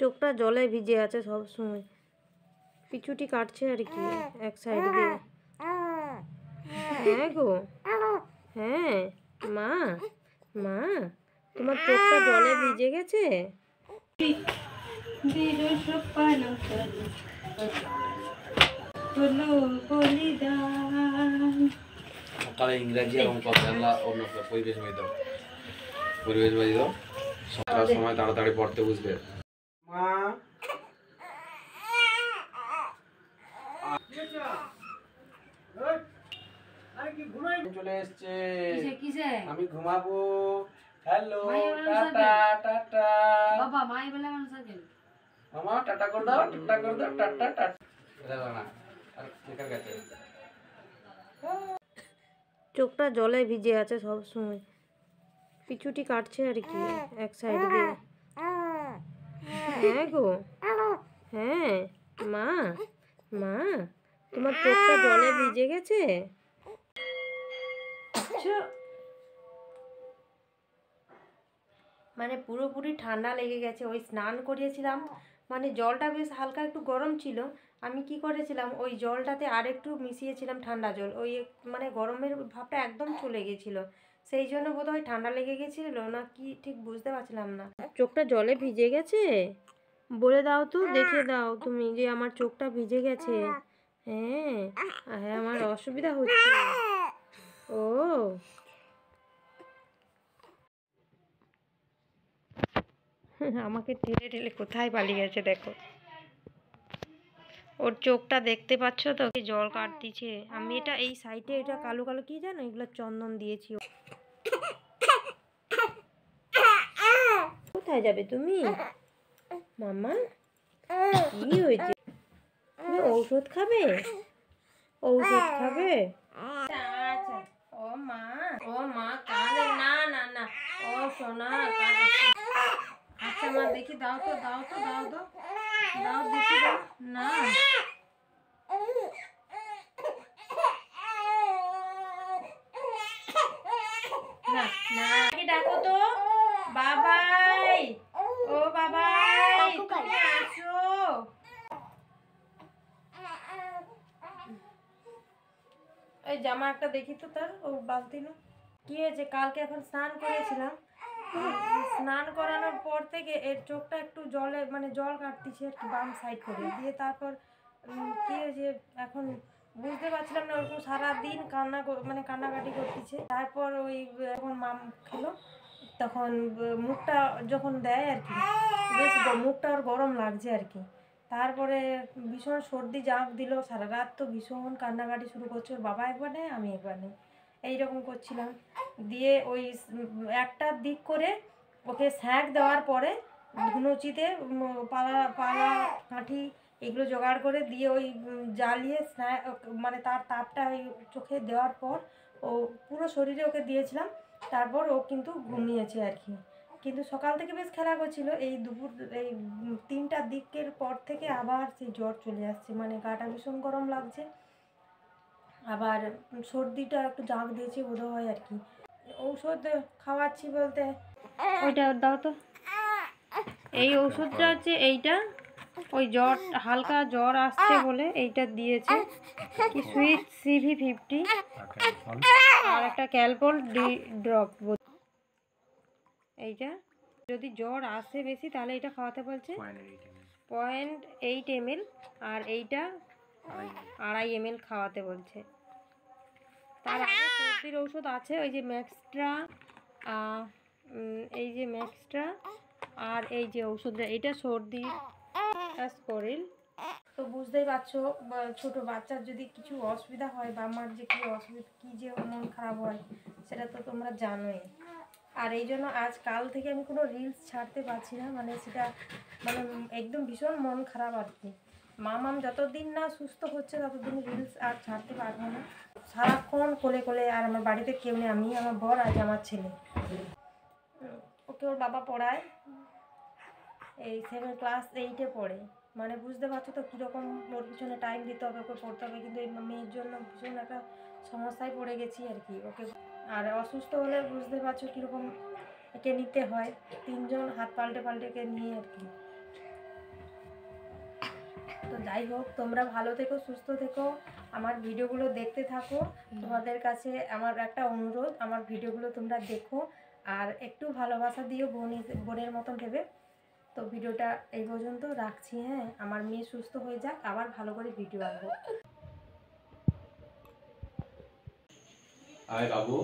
চোখটা জলে ভিজে আছে সব সময়, পিছুটি কাটছে আর কি এক সাইড দিয়ে। হ্যাঁ গো, হ্যাঁ মা, মা তোমার চোখটা জলে ভিজে গেছে। সকালে ইংরাজি এবং কথা পরিবেশ দাও, পরিবেশ বাজি দাও। সকালের সময় তাড়াতাড়ি পড়তে বুঝবে। মা চলে এসছে, আমি ঘুমাবো। হ্যালো টাটা টাটা বাবা, মাই বলে মামা টাটা করে দাও, টাটা করে দাও, টাটা টাটা। চোখটা জলে ভিজে আছে সব সময়, পিছুটি কাটছে আর কি এক সাইড দিয়ে। হ্যাঁ গো, হ্যাঁ মা, মা তোমার চোখটা জলে ভিজে গেছে। মানে পুরোপুরি ঠান্ডা লেগে গেছে। ওই স্নান করিয়েছিলাম, মানে জলটা বেশ হালকা একটু গরম ছিল। আমি কি করেছিলাম, ওই জলটাতে আর একটু মিশিয়েছিলাম ঠান্ডা জল, ওই মানে গরমের ভাবটা একদম চলে গেছিলো। সেই জন্য বোধহয় ঠান্ডা লেগে গেছিল না কি ঠিক বুঝতে পারছিলাম না। চোখটা জলে ভিজে গেছে বলে দাও তো, দেখে দাও তুমি যে আমার চোখটা ভিজে গেছে। হ্যাঁ হ্যাঁ, আমার অসুবিধা হচ্ছে। ও আমাকে ঠেলে ঠেলে কোথায় পালিয়ে গেছে দেখো। ওর চোখটা দেখতে পাচ্ছ তো, জল কাটতিছে। আমি এটা এই সাইডে এটা কালো কালো কি জানো, এগুলো চন্দন দিয়েছি। কোথায় যাবে তুমি মামা? কি হয়েছে? তুমি ঔষধ খাবে? ঔষধ খাবে? আচ্ছা। ও মা, ও মা কাঁদে না, না না, ও সোনা কাঁদে। আচ্ছা মা দেখি দাও তো, দাও তো, দাও তো, দাও দেখি দাও না। না না, ডাকো তো বাবাই, ও বাবাই তুমি আসো। এই জামা একটা দেখি তো তার, ও বালতি না কি হয়েছে। কালকে এখন স্নান করেছিলাম, স্নান করানোর পর থেকে এর চোখটা একটু জলে মানে জল কাটতিছে একটু বাম সাইড করে দিয়ে। তারপর কি হয়েছে এখন বুঝতে পারছিলাম না, ওরকম সারাদিন মানে কান্নাকাটি করতেছে। তারপর ওই যখন মাম খেলো তখন মুখটা যখন দেয় আর কি, বেশ মুখটা ওর গরম লাগছে আর কি। তারপরে ভীষণ সর্দি জাঁক দিল, সারা রাত তো ভীষণ কান্নাকাটি শুরু করছে। ওর বাবা একবার নেই, আমি একবার নেই, এইরকম করছিলাম। দিয়ে ওই একটা দিক করে ওকে স্যাঁক দেওয়ার পরে ধুনুচিতে পালা কাঠি এগুলো জোগাড় করে দিয়ে ওই জ্বালিয়ে মানে তার তাপটা ওই চোখে দেওয়ার পর ও পুরো শরীরে ওকে দিয়েছিলাম। তারপর ও কিন্তু ঘুমিয়েছে আর কি। কিন্তু সকাল থেকে বেশ খেলা করছিল, এই দুপুর এই 3টার দিকের পর থেকে আবার সেই জ্বর চলে আসছে, মানে গাটা ভীষণ গরম লাগছে, আবার সর্দিটা একটু জাঁক দিয়েছে বোধ হয় আর কি। ঔষধ খাওয়াচ্ছি বলতে ওইটা দাও তো। এই ওষুধটা হচ্ছে এইটা, ওই জ্বর হালকা জ্বর আসছে বলে এইটা দিয়েছে, কি সুইট CV50 আর একটা ক্যালপল ড্রপ। এইটা যদি জ্বর আসে বেশি তাহলে এটা খাওয়াতে বলছে 0.8 ml, আর এইটা 2.5 ml খাওয়াতে বলছে। তার আগে সর্দির ঔষধ আছে ওই যে ম্যাক্সট্রা, এই যে ম্যাক্সট্রা, আর এই যে ওষুধটা এটা সর্দি অ্যাসকোরিল। তো বুঝতেই পারছো ছোট বাচ্চার যদি কিছু অসুবিধা হয় বা আমার যে কী অসুবিধা, কী যে মন খারাপ হয় সেটা তো তোমরা জানোই। আর এই জন্য আজ কাল থেকে আমি কোনো রিলস ছাড়তে পারছি না, মানে সেটা মানে একদম ভীষণ মন খারাপ আর কি। মামাম যতদিন না সুস্থ হচ্ছে ততদিন রিলস আর ছাড়তে পারবো না। সারাক্ষণ কোলে কোলে, আর আমার বাড়িতে কেউ নেই, আমি আমার বর আজ আমার ছেলে। ওকে ওর বাবা পড়ায়, এই 7 ক্লাস 8-এ পড়ে, মানে বুঝতে পারছো তো কীরকম ওর পিছনে টাইম দিতে হবে, ওকে পড়তে হবে। কিন্তু এই মেয়ের জন্য ভীষণ একটা সমস্যায় পড়ে গেছি আর কি ওকে। আর অসুস্থ হলে বুঝতে পারছো কীরকম একে নিতে হয়, 3জন হাত পাল্টে পাল্টে একে নিয়ে আর কি। তো যাই হোক, তোমরা ভালো থেকো, সুস্থ থেকো, আমার ভিডিওগুলো দেখতে থাকো। তোমাদের কাছে আমার একটা অনুরোধ, আমার ভিডিওগুলো তোমরা দেখো আর একটু ভালোবাসা দিও, বোনের মতন ভেবে। তো ভিডিওটা এই পর্যন্ত রাখছি। হ্যাঁ, আমার মেয়ে সুস্থ হয়ে যাক, আবার ভালো করে ভিডিও আনবো। আয় বাবু।